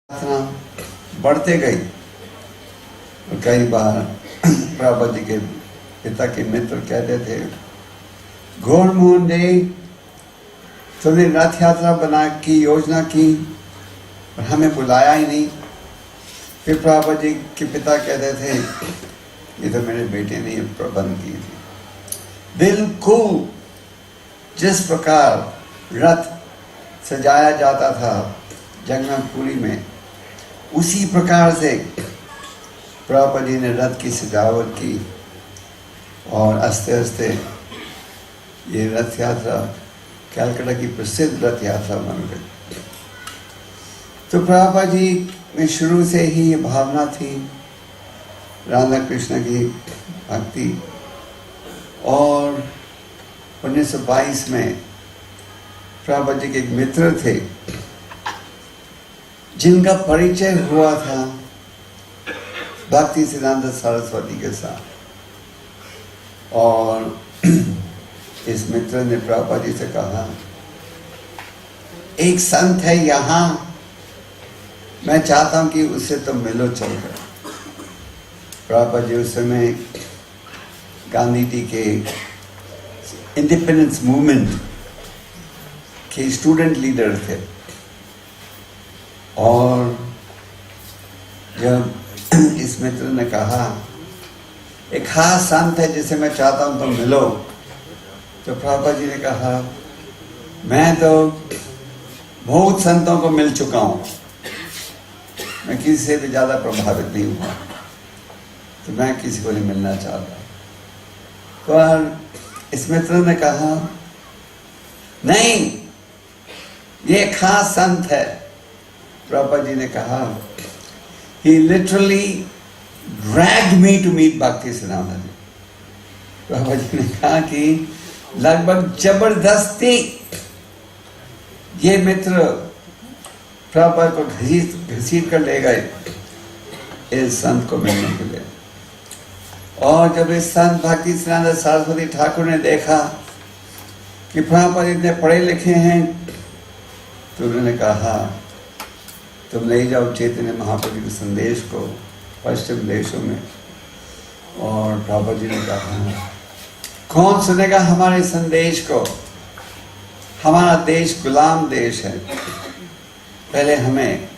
प्रार्थना बढ़ते गई। और कई बार प्रभुपाद जी के पिता के मित्र कहते थे, घोर मुंडे, तुमने रथ यात्रा बना की योजना की और हमें बुलाया ही नहीं। फिर प्रभुपाद जी के पिता कहते थे, ये तो मेरे बेटे ने ये प्रबंध की थी। बिल्कुल जिस प्रकार रथ सजाया जाता था जगन्नाथपुरी में, उसी प्रकार से प्रभुपाद जी ने रथ की सजावट की और आस्ते आस्ते ये रथ यात्रा कलकत्ता की प्रसिद्ध रथ यात्रा बन गई। तो प्रभुपाद जी में शुरू से ही ये भावना थी राधा कृष्ण की भक्ति। और 1922 में प्रभुपाद जी के एक मित्र थे जिनका परिचय हुआ था भक्ति सिद्धांत सरस्वती के साथ। और इस मित्र ने प्रभुपाद जी से कहा, एक संत है यहाँ, मैं चाहता हूं कि उससे तुम मिलो चलकर। प्रभुपाद जी उस समय गांधी जी के इंडिपेंडेंस मूवमेंट के स्टूडेंट लीडर थे। और जब इस मित्र ने कहा, एक खास संत है जिसे मैं चाहता हूं तुम मिलो, तो प्रभुपाद जी ने कहा, मैं तो बहुत संतों को मिल चुका हूं, मैं किसी से भी ज्यादा प्रभावित नहीं हुआ, तो मैं किसी को नहीं मिलना चाहता। पर इस मित्र ने कहा, नहीं, ये खास संत है। प्रभुपाद जी ने कहा, he literally dragged me to meet Bhakti Siddhanta ji। Prabhupada ji ने कहा कि लगभग जबरदस्ती ये मित्र प्रभुपाद को घसीट कर ले गए इस संत को मिलने के लिए। और जब इस संत भक्ति सिद्धांत सरस्वती ठाकुर ने देखा कि प्रभुपाद इतने पढ़े लिखे हैं, तो उन्होंने कहा, तुम ले जाओ चैतन्य महाप्रभु के संदेश को पश्चिम देशों में। और प्रभुपाद जी ने कहा, कौन सुनेगा हमारे संदेश को? हमारा देश गुलाम देश है, पहले हमें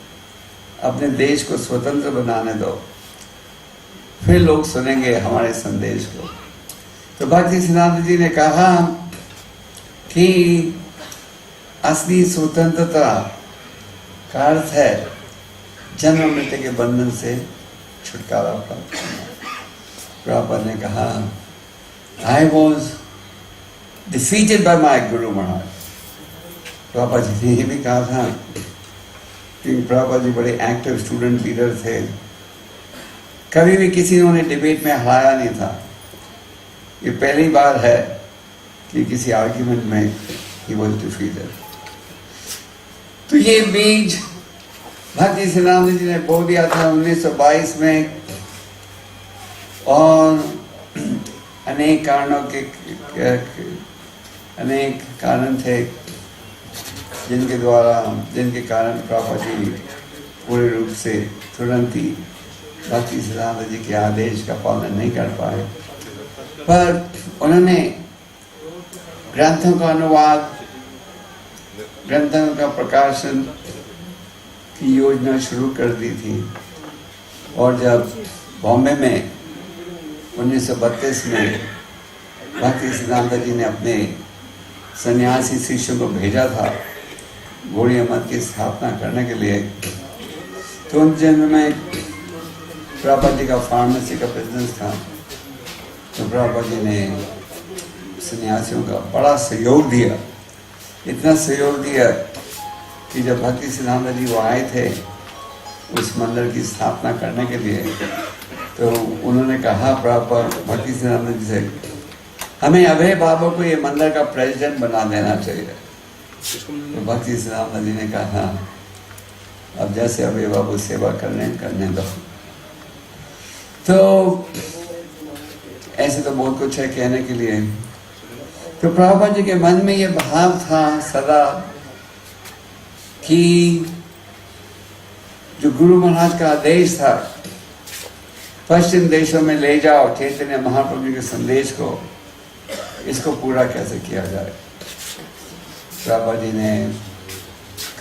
अपने देश को स्वतंत्र बनाने दो, फिर लोग सुनेंगे हमारे संदेश को। तो भक्ति सिद्धांत जी ने कहा कि असली स्वतंत्रता का अर्थ है जन्म मृत्यु के बंधन से छुटकारा प्राप्त करना। प्रभुपाद ने कहा, I was defeated by my Guru Maharaj। Prabhupada ji ने ये भी कहा था कि प्रभुपाद जी बड़े एक्टिव स्टूडेंट लीडर थे, कभी भी किसी ने उन्हें डिबेट में हराया नहीं था। ये पहली बार है कि किसी आर्ग्यूमेंट में he was defeated। तो ये बीज भक्ति सिद्धांत जी ने बो दिया था 1922 में। और अनेक कारणों के अनेक कारण थे जिनके कारण प्रभुपाद जी पूरे रूप से तुरंत ही भक्ति सिद्धांत जी के आदेश का पालन नहीं कर पाए। पर उन्होंने ग्रंथों का अनुवाद, ग्रंथों का प्रकाशन की योजना शुरू कर दी थी। और जब बॉम्बे में 1932 में भक्ति सिद्धांत जी ने अपने सन्यासी शिष्यों को भेजा था गौड़ीय मत की स्थापना करने के लिए, तो उन दिनों में प्रभुपाद जी का फार्मेसी का बिजनेस था। तो प्रभुपाद जी ने सन्यासियों का बड़ा सहयोग दिया, इतना सहयोग दिया कि जब भक्ति सिद्धांत जी वो आए थे उस मंदिर की स्थापना करने के लिए, तो उन्होंने कहा प्रभुपाद भक्ति सिद्धांत जी से, हमें अभय बाबा को ये मंदिर का प्रेसिडेंट बना देना चाहिए। तो भक्ति सिद्धांत जी ने कहा, अब जैसे अभय बाबू सेवा करने दो। तो ऐसे तो बहुत कुछ है कहने के लिए। तो प्रभुपाद जी के मन में ये भाव था सदा कि जो गुरु महाराज का आदेश था, पश्चिम देशों में ले जाओ चैतन्य महाप्रभु जी के संदेश को, इसको पूरा कैसे किया जाए। प्रभुपाद जी ने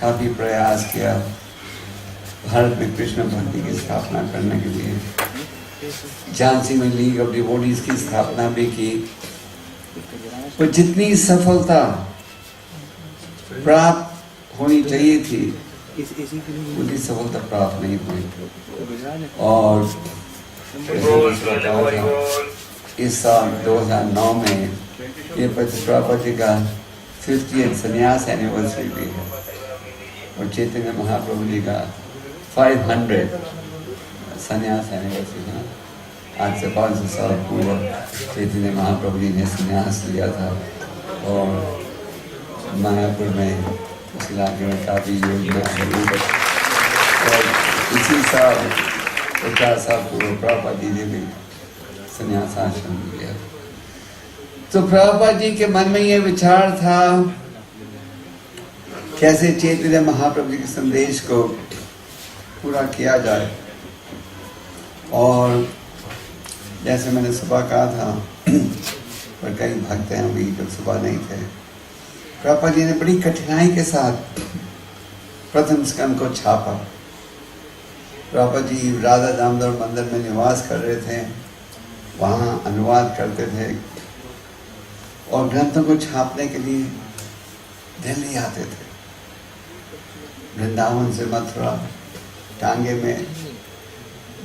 काफी प्रयास किया भारत में कृष्ण भक्ति की स्थापना करने के लिए। झांसी में लीग ऑफ डिवोटीज की स्थापना भी की, तो जितनी सफलता प्राप्त होनी चाहिए थी उतनी सफलता प्राप्त नहीं हुई। और इस साल 2009 में ये प्रभुपाद जी का 50th संन्यास एनिवर्सरी भी है, और चैतन्य महाप्रभु जी का 500 संन्यास एनिवर्सरी है। आज से 500 साल पूर्व चैतन्य महाप्रभु जी ने संन्यास लिया था, और मायापुर में उस इलाके में काफ़ी योजना है। और इसी साल 50 साल पूर्व प्रभुपाद जी ने भी संन्यास आश्रम लिया। तो प्रभुपाद जी के मन में ये विचार था कैसे चैतन्य महाप्रभु जी के संदेश को पूरा किया जाए। और जैसे मैंने सुबह कहा था, पर कई भक्त हैं अभी जो सुबह नहीं थे, प्रभुपाद जी ने बड़ी कठिनाई के साथ प्रथम स्कंद को छापा। प्रभुपाद जी राधा दामोदर मंदिर में निवास कर रहे थे, वहाँ अनुवाद करते थे, और ग्रंथों को छापने के लिए दिल्ली आते थे। वृंदावन से मथुरा, टांगे में,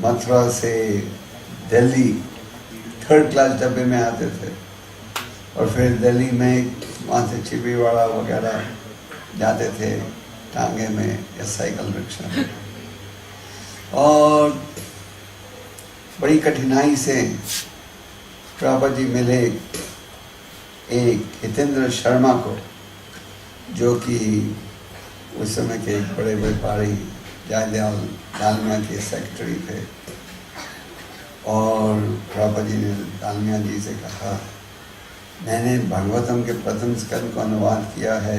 मथुरा से दिल्ली 3rd क्लास डब्बे में आते थे, और फिर दिल्ली में वहाँ से चिपीवाड़ा वगैरह जाते थे टांगे में या साइकिल रिक्शा में। और बड़ी कठिनाई से प्रभुपाद जी मिले एक हितेंद्र शर्मा को, जो कि उस समय के एक बड़े व्यापारी जयदयाल डालमिया के सेक्रेटरी थे। और प्रभुपाद जी ने डालमिया जी से कहा, मैंने भागवतम के प्रथम स्कंद को अनुवाद किया है,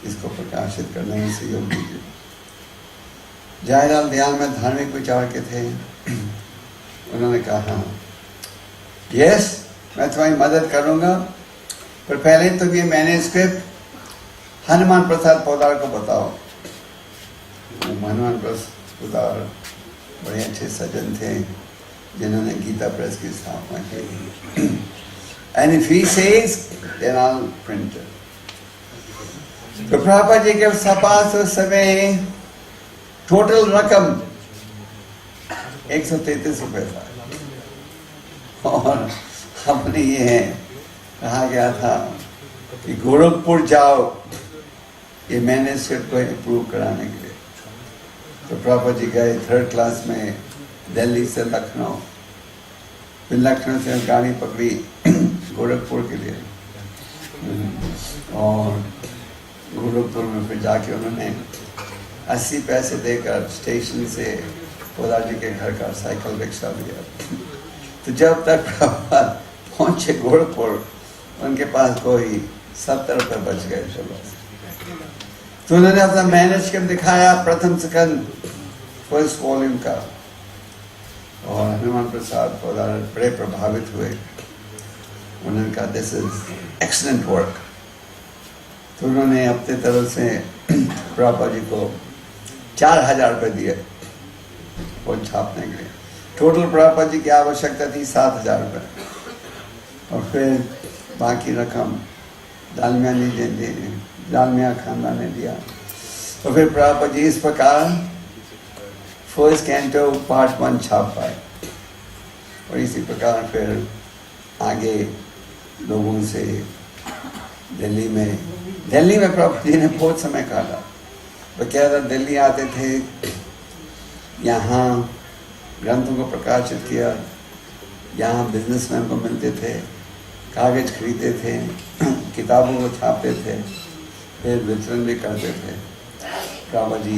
इसको प्रकाशित करने में सहयोग दीजिए। जयदयाल दयाल में धार्मिक विचार के थे। उन्होंने कहा, यस, मैं तुम्हारी मदद करूंगा, पर पहले तो ये मैन्युस्क्रिप्ट हनुमान प्रसाद पोदार को बताओ। हनुमान प्रसाद पोदार बड़े अच्छे सज्जन थे, जिन्होंने गीता प्रेस की स्थापना की। And if he says, then I'll print it. तो प्रभुपाद जी के पास उस समय टोटल रकम 133 रुपए था, और अपने ये कहा गया था कि गोरखपुर जाओ ये मैन्युस्क्रिप्ट को अप्रूव कराने के लिए। तो प्रभुपाद जी गए 3rd क्लास में दिल्ली से लखनऊ, फिर लखनऊ से गाड़ी पकड़ी गोरखपुर के लिए, और गोरखपुर में फिर जाके उन्होंने 80 पैसे देकर स्टेशन से पोदार जी के घर का साइकिल रिक्शा लिया। तो जब तक प्रभुपाद पहुंचे गोरखपुर, उनके पास कोई 70 रुपये बच गए। चलो, तो उन्होंने अपना मैन्युस्क्रिप्ट दिखाया, प्रथम स्कंद 1st वॉल्यूम का, और हनुमान प्रसाद पोदार बड़े प्रभावित हुए। उन्होंने कहा, दिस इज एक्सीलेंट वर्क। तो उन्होंने अपने तरफ से प्रभुपाद जी को 4000 रुपये दिए वो छापने के लिए। टोटल प्रभुपाद जी की आवश्यकता थी 7000 रुपये, और फिर बाकी रकम डालमिया खानदान ने दिया। तो फिर प्रभुपाद जी इस प्रकार 1st कैंटो पार्ट 1 छाप पाए, और इसी प्रकार फिर आगे लोगों से दिल्ली में प्रभुपाद जी ने बहुत समय काटा। तो क्या था, दिल्ली आते थे, यहाँ ग्रंथों को प्रकाशित किया, यहाँ बिजनेसमैन को मिलते थे, कागज खरीदते थे, किताबों को छापते थे, फिर वितरण भी करते थे। प्रभुपाद जी